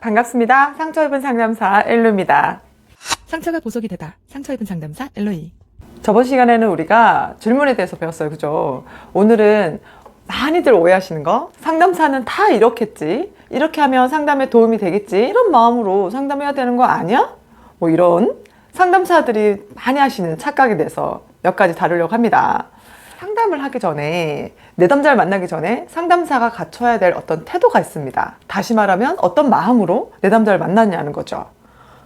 반갑습니다. 상처 입은 상담사 엘로입니다. 상처가 보석이 되다. 상처 입은 상담사 엘로이. 저번 시간에는 우리가 질문에 대해서 배웠어요. 그죠? 오늘은 많이들 오해하시는 거, 상담사는 다 이렇겠지, 이렇게 하면 상담에 도움이 되겠지, 이런 마음으로 상담해야 되는 거 아니야? 뭐 이런 상담사들이 많이 하시는 착각에 대해서 몇 가지 다루려고 합니다. 상담을 하기 전에, 내담자를 만나기 전에 상담사가 갖춰야 될 어떤 태도가 있습니다. 다시 말하면 어떤 마음으로 내담자를 만났냐는 거죠.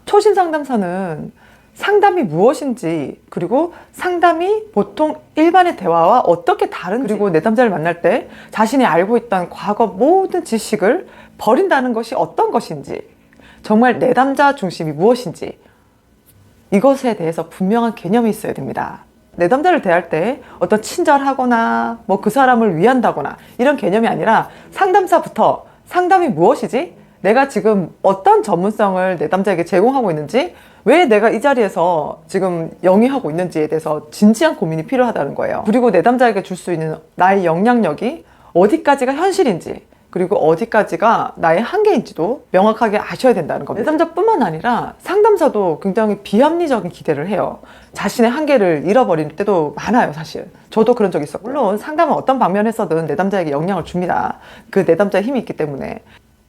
초심 상담사는 상담이 무엇인지, 그리고 상담이 보통 일반의 대화와 어떻게 다른지, 그리고 내담자를 만날 때 자신이 알고 있던 과거 모든 지식을 버린다는 것이 어떤 것인지, 정말 내담자 중심이 무엇인지, 이것에 대해서 분명한 개념이 있어야 됩니다. 내담자를 대할 때 어떤 친절하거나 뭐 그 사람을 위한다거나 이런 개념이 아니라 상담사부터 상담이 무엇이지? 내가 지금 어떤 전문성을 내담자에게 제공하고 있는지, 왜 내가 이 자리에서 지금 영위하고 있는지에 대해서 진지한 고민이 필요하다는 거예요. 그리고 내담자에게 줄 수 있는 나의 영향력이 어디까지가 현실인지, 그리고 어디까지가 나의 한계인지도 명확하게 아셔야 된다는 겁니다. 내담자뿐만 아니라 상담사도 굉장히 비합리적인 기대를 해요. 자신의 한계를 잃어버릴 때도 많아요, 사실. 저도 그런 적이 있었고, 물론 상담은 어떤 방면에서든 내담자에게 영향을 줍니다. 그 내담자의 힘이 있기 때문에.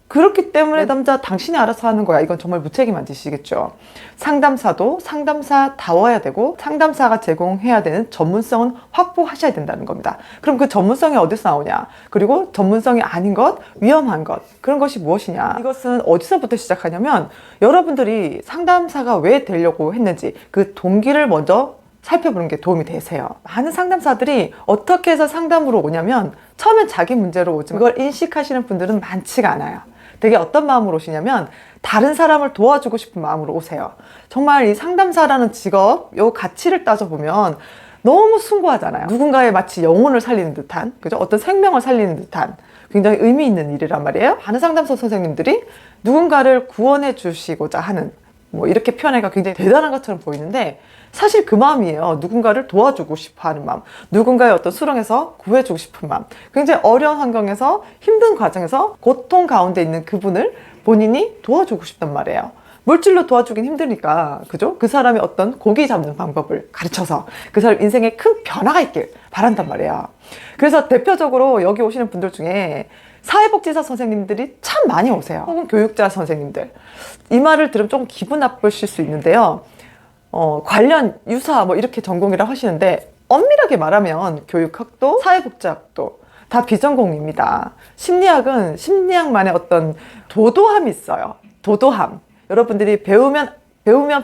그렇기 때문에 내담자 당신이 알아서 하는 거야, 이건 정말 무책임한 짓이겠죠. 상담사도 상담사다워야 되고, 상담사가 제공해야 되는 전문성은 확보하셔야 된다는 겁니다. 그럼 그 전문성이 어디서 나오냐, 그리고 전문성이 아닌 것, 위험한 것, 그런 것이 무엇이냐, 이것은 어디서부터 시작하냐면 여러분들이 상담사가 왜 되려고 했는지 그 동기를 먼저 살펴보는 게 도움이 되세요. 많은 상담사들이 어떻게 해서 상담으로 오냐면 처음엔 자기 문제로 오지만 그걸 인식하시는 분들은 많지가 않아요. 되게 어떤 마음으로 오시냐면 다른 사람을 도와주고 싶은 마음으로 오세요. 정말 이 상담사라는 직업, 요 가치를 따져보면 너무 숭고하잖아요. 누군가의 마치 영혼을 살리는 듯한, 그죠? 어떤 생명을 살리는 듯한 굉장히 의미 있는 일이란 말이에요. 많은 상담사 선생님들이 누군가를 구원해 주시고자 하는, 뭐 이렇게 표현하기가 굉장히 대단한 것처럼 보이는데 사실 그 마음이에요. 누군가를 도와주고 싶어 하는 마음, 누군가의 어떤 수렁에서 구해주고 싶은 마음, 굉장히 어려운 환경에서 힘든 과정에서 고통 가운데 있는 그분을 본인이 도와주고 싶단 말이에요. 물질로 도와주긴 힘드니까, 그죠? 그 사람이 어떤 고기 잡는 방법을 가르쳐서 그 사람 인생에 큰 변화가 있길 바란단 말이에요. 그래서 대표적으로 여기 오시는 분들 중에 사회복지사 선생님들이 참 많이 오세요. 혹은 교육자 선생님들. 이 말을 들으면 조금 기분 나쁘실 수 있는데요. 관련 유사 뭐 이렇게 전공이라 하시는데 엄밀하게 말하면 교육학도 사회복지학도 다 비전공입니다. 심리학은 심리학만의 어떤 도도함이 있어요. 도도함. 여러분들이 배우면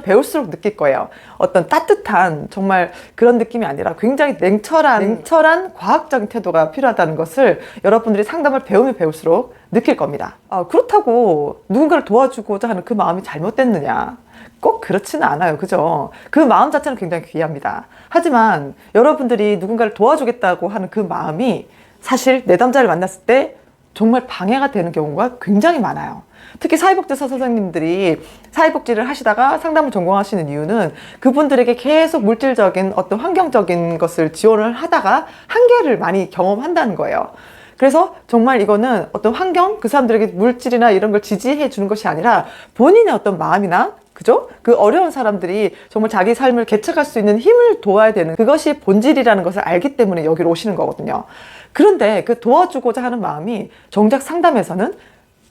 배울수록 느낄 거예요. 어떤 따뜻한 정말 그런 느낌이 아니라 굉장히 냉철한 과학적인 태도가 필요하다는 것을 여러분들이 상담을 배우면 배울수록 느낄 겁니다. 그렇다고 누군가를 도와주고자 하는 그 마음이 잘못됐느냐? 꼭 그렇지는 않아요. 그죠? 그 마음 자체는 굉장히 귀합니다. 하지만 여러분들이 누군가를 도와주겠다고 하는 그 마음이 사실 내담자를 만났을 때 정말 방해가 되는 경우가 굉장히 많아요. 특히 사회복지사 선생님들이 사회복지를 하시다가 상담을 전공하시는 이유는 그분들에게 계속 물질적인 어떤 환경적인 것을 지원을 하다가 한계를 많이 경험한다는 거예요. 그래서 정말 이거는 어떤 환경, 그 사람들에게 물질이나 이런 걸 지지해 주는 것이 아니라 본인의 어떤 마음이나, 그죠? 그 어려운 사람들이 정말 자기 삶을 개척할 수 있는 힘을 도와야 되는, 그것이 본질이라는 것을 알기 때문에 여기로 오시는 거거든요. 그런데 그 도와주고자 하는 마음이 정작 상담에서는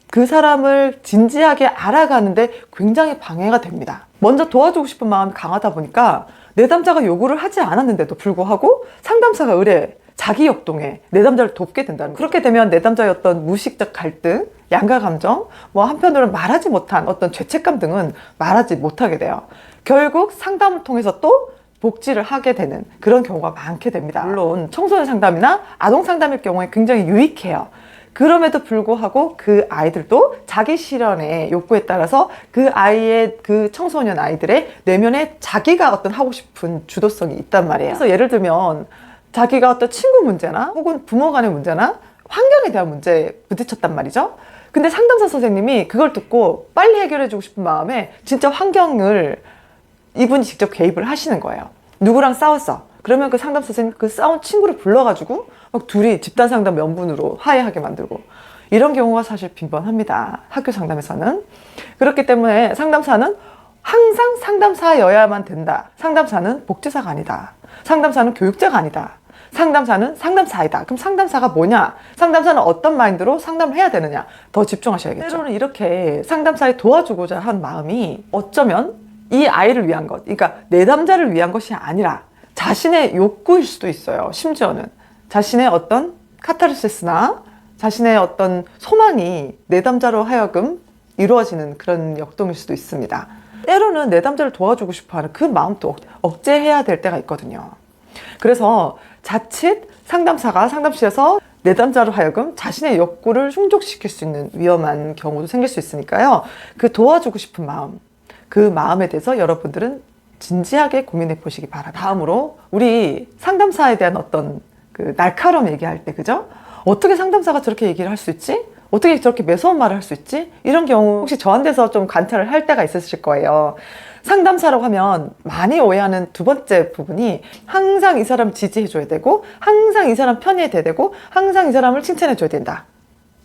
그 사람을 진지하게 알아가는데 굉장히 방해가 됩니다. 먼저 도와주고 싶은 마음이 강하다 보니까 내담자가 요구를 하지 않았는데도 불구하고 상담사가 의뢰, 자기 역동에 내담자를 돕게 된다는 거죠. 그렇게 되면 내담자의 어떤 무의식적 갈등, 양가 감정, 뭐 한편으로는 말하지 못한 어떤 죄책감 등은 말하지 못하게 돼요. 결국 상담을 통해서 또 복지를 하게 되는 그런 경우가 많게 됩니다. 물론 청소년 상담이나 아동 상담일 경우에 굉장히 유익해요. 그럼에도 불구하고 그 아이들도 자기 실현의 욕구에 따라서 그 아이의, 그 청소년 아이들의 내면에 자기가 어떤 하고 싶은 주도성이 있단 말이에요. 그래서 예를 들면 자기가 어떤 친구 문제나 혹은 부모 간의 문제나 환경에 대한 문제에 부딪혔단 말이죠. 근데 상담사 선생님이 그걸 듣고 빨리 해결해 주고 싶은 마음에 진짜 환경을 이분이 직접 개입을 하시는 거예요. 누구랑 싸웠어. 그러면 그 상담사 선생님 그 싸운 친구를 불러가지고 막 둘이 집단 상담 명분으로 화해하게 만들고, 이런 경우가 사실 빈번합니다. 학교 상담에서는. 그렇기 때문에 상담사는 항상 상담사여야만 된다. 상담사는 복지사가 아니다. 상담사는 교육자가 아니다. 상담사는 상담사이다. 그럼 상담사가 뭐냐? 상담사는 어떤 마인드로 상담을 해야 되느냐? 더 집중하셔야겠죠. 때로는 이렇게 상담사에 도와주고자 한 마음이 어쩌면 이 아이를 위한 것, 그러니까 내담자를 위한 것이 아니라 자신의 욕구일 수도 있어요. 심지어는 자신의 어떤 카타르시스나 자신의 어떤 소망이 내담자로 하여금 이루어지는 그런 역동일 수도 있습니다. 때로는 내담자를 도와주고 싶어하는 그 마음도 억제해야 될 때가 있거든요. 그래서 자칫 상담사가 상담실에서 내담자로 하여금 자신의 욕구를 충족시킬 수 있는 위험한 경우도 생길 수 있으니까요. 그 도와주고 싶은 마음, 그 마음에 대해서 여러분들은 진지하게 고민해 보시기 바랍니다. 다음으로 우리 상담사에 대한 어떤 그 날카로움 얘기할 때, 그죠? 어떻게 상담사가 저렇게 얘기를 할 수 있지? 어떻게 저렇게 매서운 말을 할 수 있지? 이런 경우 혹시 저한테서 좀 관찰을 할 때가 있으실 거예요. 상담사라고 하면 많이 오해하는 두 번째 부분이 항상 이 사람 지지해줘야 되고 항상 이 사람 편해야 되고 항상 이 사람을 칭찬해줘야 된다.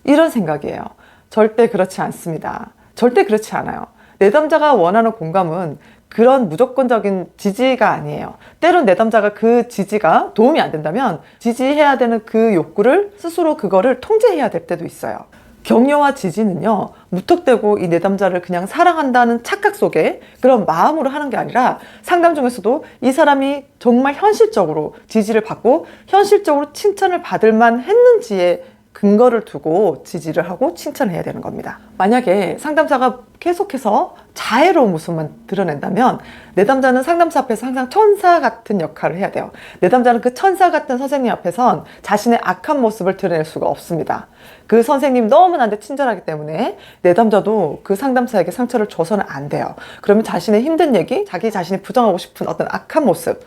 이런 생각이에요. 절대 그렇지 않습니다. 절대 그렇지 않아요. 내담자가 원하는 공감은 그런 무조건적인 지지가 아니에요. 때론 내담자가 그 지지가 도움이 안 된다면 지지해야 되는 그 욕구를 스스로 그거를 통제해야 될 때도 있어요. 격려와 지지는요, 무턱대고 이 내담자를 그냥 사랑한다는 착각 속에 그런 마음으로 하는 게 아니라 상담 중에서도 이 사람이 정말 현실적으로 지지를 받고 현실적으로 칭찬을 받을 만 했는지에 근거를 두고 지지를 하고 칭찬을 해야 되는 겁니다. 만약에 상담사가 계속해서 자애로운 모습만 드러낸다면 내담자는 상담사 앞에서 항상 천사 같은 역할을 해야 돼요. 내담자는 그 천사 같은 선생님 앞에선 자신의 악한 모습을 드러낼 수가 없습니다. 그 선생님 너무 나한테 친절하기 때문에 내담자도 그 상담사에게 상처를 줘서는 안 돼요. 그러면 자신의 힘든 얘기, 자기 자신이 부정하고 싶은 어떤 악한 모습,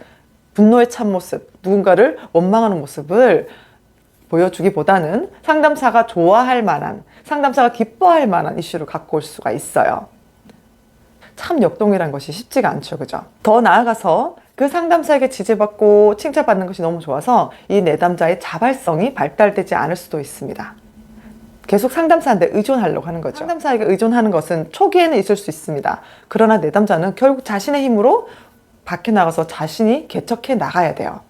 분노에 찬 모습, 누군가를 원망하는 모습을 보여주기보다는 상담사가 좋아할 만한, 상담사가 기뻐할 만한 이슈를 갖고 올 수가 있어요. 참 역동이란 것이 쉽지가 않죠. 그죠? 더 나아가서 그 상담사에게 지지받고 칭찬받는 것이 너무 좋아서 이 내담자의 자발성이 발달되지 않을 수도 있습니다. 계속 상담사한테 의존하려고 하는 거죠. 상담사에게 의존하는 것은 초기에는 있을 수 있습니다. 그러나 내담자는 결국 자신의 힘으로 밖에 나가서 자신이 개척해 나가야 돼요.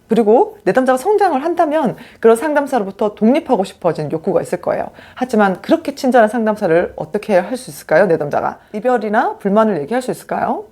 그리고 내담자가 성장을 한다면 그런 상담사로부터 독립하고 싶어지는 욕구가 있을 거예요. 하지만 그렇게 친절한 상담사를 어떻게 할 수 있을까요? 내담자가 이별이나 불만을 얘기할 수 있을까요?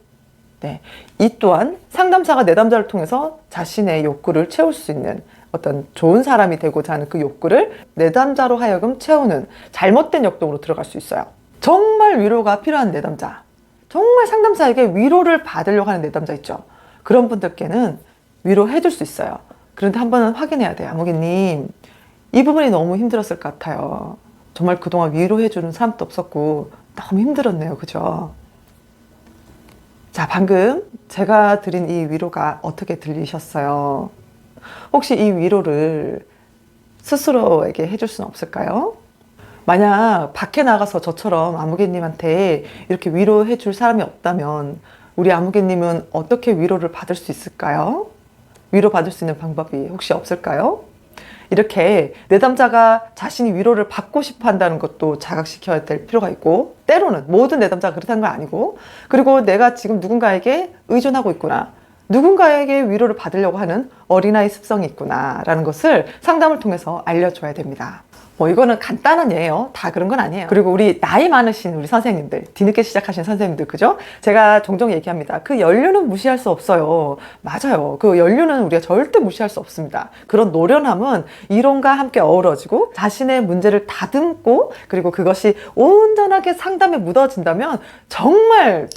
네, 이 또한 상담사가 내담자를 통해서 자신의 욕구를 채울 수 있는 어떤 좋은 사람이 되고자 하는 그 욕구를 내담자로 하여금 채우는 잘못된 역동으로 들어갈 수 있어요. 정말 위로가 필요한 내담자, 정말 상담사에게 위로를 받으려고 하는 내담자 있죠. 그런 분들께는 위로해 줄 수 있어요. 그런데 한 번은 확인해야 돼요. 아무개님, 이 부분이 너무 힘들었을 것 같아요. 정말 그동안 위로해 주는 사람도 없었고 너무 힘들었네요. 그죠? 자, 방금 제가 드린 이 위로가 어떻게 들리셨어요? 혹시 이 위로를 스스로에게 해줄 수는 없을까요? 만약 밖에 나가서 저처럼 아무개님한테 이렇게 위로해 줄 사람이 없다면 우리 아무개님은 어떻게 위로를 받을 수 있을까요? 위로받을 수 있는 방법이 혹시 없을까요? 이렇게 내담자가 자신이 위로를 받고 싶어 한다는 것도 자각시켜야 될 필요가 있고, 때로는 모든 내담자가 그렇다는 건 아니고, 그리고 내가 지금 누군가에게 의존하고 있구나, 누군가에게 위로를 받으려고 하는 어린아이 습성이 있구나 라는 것을 상담을 통해서 알려줘야 됩니다. 뭐 이거는 간단한 예예요. 다 그런 건 아니에요. 그리고 우리 나이 많으신 우리 선생님들, 뒤늦게 시작하신 선생님들, 그죠? 제가 종종 얘기합니다. 그 연륜은 무시할 수 없어요. 맞아요. 그 연륜은 우리가 절대 무시할 수 없습니다. 그런 노련함은 이론과 함께 어우러지고 자신의 문제를 다듬고 그리고 그것이 온전하게 상담에 묻어진다면 정말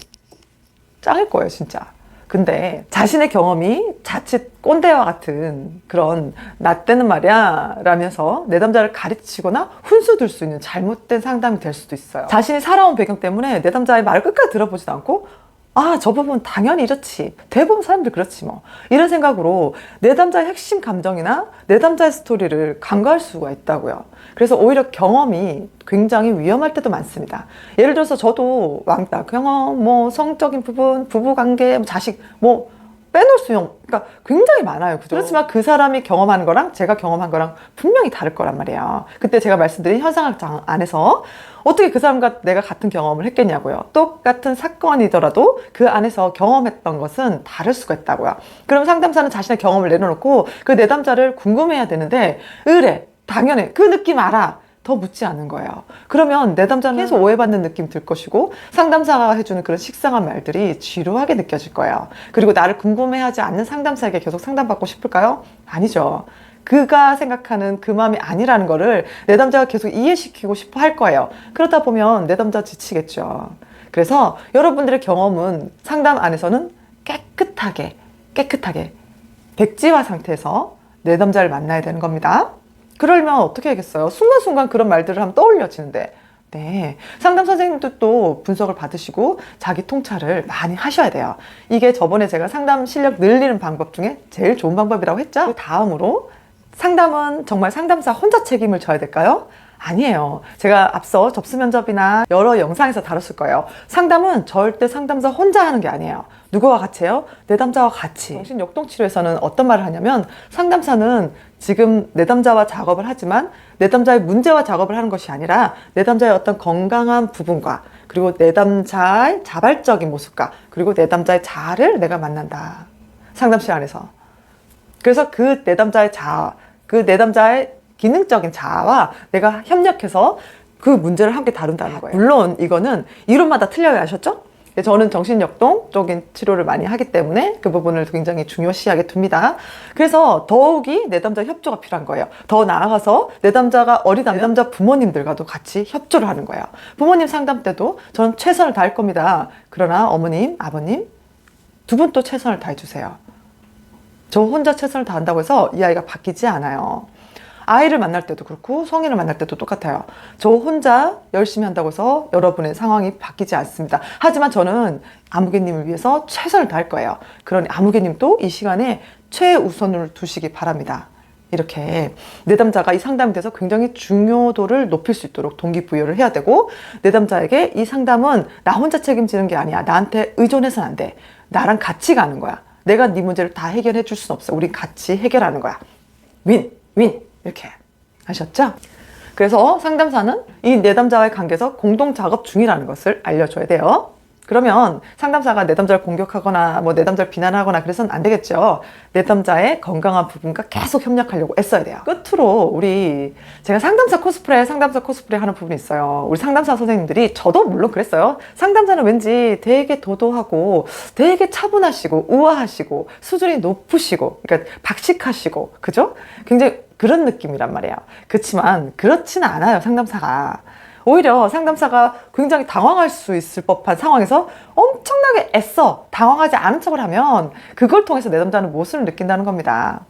짱일 거예요, 진짜. 근데 자신의 경험이 자칫 꼰대와 같은 그런 나 때는 말이야 라면서 내담자를 가르치거나 훈수 둘 수 있는 잘못된 상담이 될 수도 있어요. 자신이 살아온 배경 때문에 내담자의 말을 끝까지 들어보지도 않고 아, 저 부분 당연히 이렇지. 대부분 사람들 그렇지 뭐. 이런 생각으로 내담자의 핵심 감정이나 내담자의 스토리를 간과할 수가 있다고요. 그래서 오히려 경험이 굉장히 위험할 때도 많습니다. 예를 들어서 저도 왕따 경험, 뭐 성적인 부분, 부부관계, 자식, 뭐 빼놓을 수 없는, 그러니까 굉장히 많아요. 그죠? 그렇지만 그 사람이 경험하는 거랑 제가 경험한 거랑 분명히 다를 거란 말이에요. 그때 제가 말씀드린 현상학 안에서 어떻게 그 사람과 내가 같은 경험을 했겠냐고요. 똑같은 사건이더라도 그 안에서 경험했던 것은 다를 수가 있다고요. 그럼 상담사는 자신의 경험을 내려놓고 그 내담자를 궁금해야 되는데, 의뢰, 당연해, 그 느낌 알아, 더 묻지 않는 거예요. 그러면 내담자는 계속 오해받는 느낌 들 것이고, 상담사가 해주는 그런 식상한 말들이 지루하게 느껴질 거예요. 그리고 나를 궁금해하지 않는 상담사에게 계속 상담받고 싶을까요? 아니죠. 그가 생각하는 그 마음이 아니라는 거를 내담자가 계속 이해시키고 싶어 할 거예요. 그러다 보면 내담자 지치겠죠. 그래서 여러분들의 경험은 상담 안에서는 깨끗하게 백지화 상태에서 내담자를 만나야 되는 겁니다. 그러려면 어떻게 하겠어요? 순간순간 그런 말들을 하면 떠올려지는데, 네, 상담 선생님들도 분석을 받으시고 자기 통찰을 많이 하셔야 돼요. 이게 저번에 제가 상담 실력 늘리는 방법 중에 제일 좋은 방법이라고 했죠. 그 다음으로, 상담은 정말 상담사 혼자 책임을 져야 될까요? 아니에요. 제가 앞서 접수 면접이나 여러 영상에서 다뤘을 거예요. 상담은 절대 상담사 혼자 하는 게 아니에요. 누구와 같이 해요? 내담자와 같이. 정신역동치료에서는 어떤 말을 하냐면, 상담사는 지금 내담자와 작업을 하지만 내담자의 문제와 작업을 하는 것이 아니라 내담자의 어떤 건강한 부분과, 그리고 내담자의 자발적인 모습과, 그리고 내담자의 자아를 내가 만난다. 상담실 안에서. 그래서 그 내담자의 자아, 그 내담자의 기능적인 자아와 내가 협력해서 그 문제를 함께 다룬다는 거예요. 물론 이거는 이론마다 틀려요. 아셨죠? 저는 정신역동 쪽인 치료를 많이 하기 때문에 그 부분을 굉장히 중요시하게 둡니다. 그래서 더욱이 내담자 협조가 필요한 거예요. 더 나아가서 내담자가 어리다면 내담자 부모님들과도 같이 협조를 하는 거예요. 부모님 상담 때도 저는 최선을 다할 겁니다. 그러나 어머님, 아버님 두 분 또 최선을 다해주세요. 저 혼자 최선을 다한다고 해서 이 아이가 바뀌지 않아요. 아이를 만날 때도 그렇고 성인을 만날 때도 똑같아요. 저 혼자 열심히 한다고 해서 여러분의 상황이 바뀌지 않습니다. 하지만 저는 아무개님을 위해서 최선을 다할 거예요. 그러니 아무개님도 이 시간에 최우선을 두시기 바랍니다. 이렇게 내담자가 이 상담에 대해서 굉장히 중요도를 높일 수 있도록 동기부여를 해야 되고, 내담자에게 이 상담은 나 혼자 책임지는 게 아니야. 나한테 의존해서는 안 돼. 나랑 같이 가는 거야. 내가 네 문제를 다 해결해 줄 수는 없어. 우린 같이 해결하는 거야. 윈, 윈. 이렇게. 아셨죠? 그래서 상담사는 이 내담자와의 관계에서 공동 작업 중이라는 것을 알려줘야 돼요. 그러면 상담사가 내담자를 공격하거나 뭐 내담자를 비난하거나 그래서는 안 되겠죠. 내담자의 건강한 부분과 계속 협력하려고 애써야 돼요. 끝으로 제가 상담사 코스프레 하는 부분이 있어요. 우리 상담사 선생님들이, 저도 물론 그랬어요. 상담사는 왠지 되게 도도하고 되게 차분하시고 우아하시고 수준이 높으시고, 그러니까 박식하시고, 그죠? 굉장히 그런 느낌이란 말이에요. 그렇지만 그렇지는 않아요, 상담사가. 오히려 상담사가 굉장히 당황할 수 있을 법한 상황에서 엄청나게 애써 당황하지 않은 척을 하면 그걸 통해서 내담자는 무엇을 느낀다는 겁니다.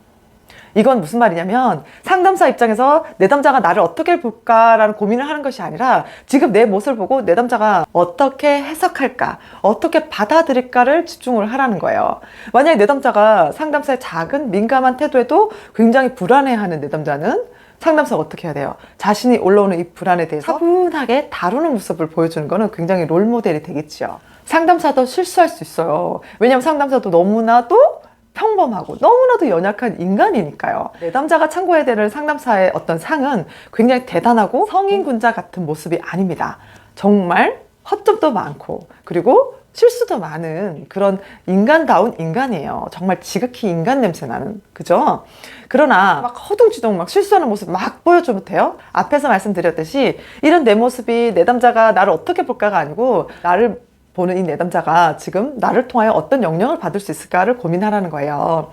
이건 무슨 말이냐면, 상담사 입장에서 내담자가 나를 어떻게 볼까라는 고민을 하는 것이 아니라 지금 내 모습을 보고 내담자가 어떻게 해석할까, 어떻게 받아들일까를 집중을 하라는 거예요. 만약에 내담자가 상담사의 작은 민감한 태도에도 굉장히 불안해하는 내담자는 상담사가 어떻게 해야 돼요? 자신이 올라오는 이 불안에 대해서 차분하게 다루는 모습을 보여주는 거는 굉장히 롤모델이 되겠죠. 상담사도 실수할 수 있어요. 왜냐하면 상담사도 너무나도 평범하고 너무나도 연약한 인간이니까요. 내담자가 참고해야 되는 상담사의 어떤 상은 굉장히 대단하고 성인군자 같은 모습이 아닙니다. 정말 허점도 많고, 그리고 실수도 많은 그런 인간다운 인간이에요. 정말 지극히 인간 냄새 나는, 그죠? 그러나 막 허둥지둥 막 실수하는 모습 막 보여주면 돼요? 앞에서 말씀드렸듯이 이런 내 모습이 내담자가 나를 어떻게 볼까가 아니고, 나를 보는 이 내담자가 지금 나를 통하여 어떤 영향을 받을 수 있을까를 고민하라는 거예요.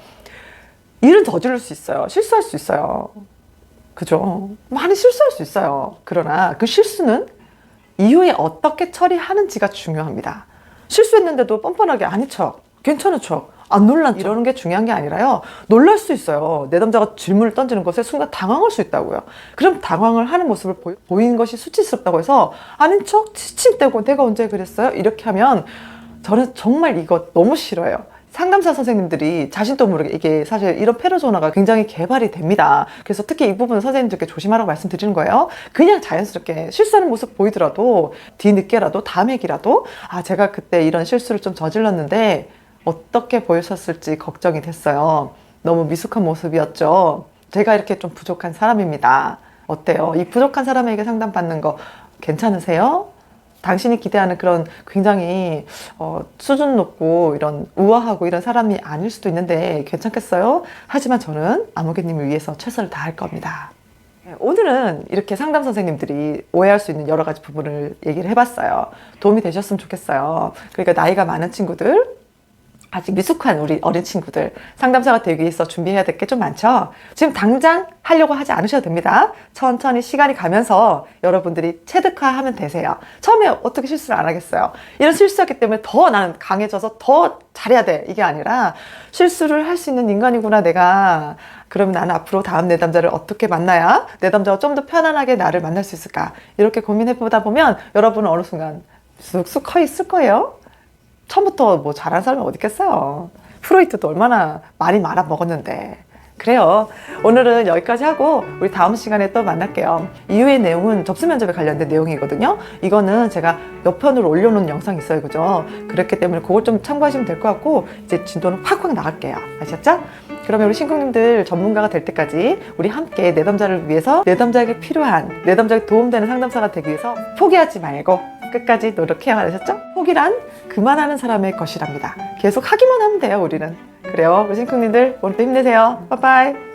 일은 저지를 수 있어요. 실수할 수 있어요. 그죠? 많이 실수할 수 있어요. 그러나 그 실수는 이후에 어떻게 처리하는지가 중요합니다. 실수했는데도 뻔뻔하게 아닌 척, 괜찮은 척, 안 놀란 척 이러는 게 중요한 게 아니라요. 놀랄 수 있어요. 내담자가 질문을 던지는 것에 순간 당황할 수 있다고요. 그럼 당황을 하는 모습을 보이는 것이 수치스럽다고 해서 아닌 척 치침대고 내가 언제 그랬어요? 이렇게 하면 저는 정말 이거 너무 싫어요. 상담사 선생님들이 자신도 모르게, 이게 사실 이런 페르소나가 굉장히 개발이 됩니다. 그래서 특히 이 부분은 선생님들께 조심하라고 말씀드리는 거예요. 그냥 자연스럽게 실수하는 모습 보이더라도 뒤늦게라도 다음에기라도, 아, 제가 그때 이런 실수를 좀 저질렀는데 어떻게 보이셨을지 걱정이 됐어요. 너무 미숙한 모습이었죠. 제가 이렇게 좀 부족한 사람입니다. 어때요? 이 부족한 사람에게 상담받는 거 괜찮으세요? 당신이 기대하는 그런 굉장히 수준 높고 이런 우아하고 이런 사람이 아닐 수도 있는데 괜찮겠어요? 하지만 저는 아무개님을 위해서 최선을 다할 겁니다. 오늘은 이렇게 상담 선생님들이 오해할 수 있는 여러 가지 부분을 얘기를 해봤어요. 도움이 되셨으면 좋겠어요. 그러니까 나이가 많은 친구들, 아직 미숙한 우리 어린 친구들, 상담사가 되기 위해서 준비해야 될 게 좀 많죠? 지금 당장 하려고 하지 않으셔도 됩니다. 천천히 시간이 가면서 여러분들이 체득화하면 되세요. 처음에 어떻게 실수를 안 하겠어요? 이런 실수했기 때문에 더 나는 강해져서 더 잘해야 돼. 이게 아니라 실수를 할 수 있는 인간이구나, 내가. 그러면 나는 앞으로 다음 내담자를 어떻게 만나야 내담자가 좀 더 편안하게 나를 만날 수 있을까? 이렇게 고민해보다 보면 여러분은 어느 순간 쑥쑥 커 있을 거예요. 처음부터 뭐 잘하는 사람이 어디 있겠어요. 프로이트도 얼마나 많이 말아먹었는데. 그래요. 오늘은 여기까지 하고 우리 다음 시간에 또 만날게요. 이후의 내용은 접수 면접에 관련된 내용이거든요. 이거는 제가 옆편으로 올려놓은 영상이 있어요. 그죠? 그렇기 때문에 그걸 좀 참고하시면 될 것 같고 이제 진도는 확확 나갈게요. 아셨죠? 그러면 우리 신국님들 전문가가 될 때까지 우리 함께 내담자를 위해서 내담자에게 필요한 내담자에게 도움되는 상담사가 되기 위해서 포기하지 말고 끝까지 노력해야 하셨죠? 포기란 그만하는 사람의 것이랍니다. 계속 하기만 하면 돼요, 우리는. 그래요. 우리 신국님들 오늘도 힘내세요. 빠이빠이.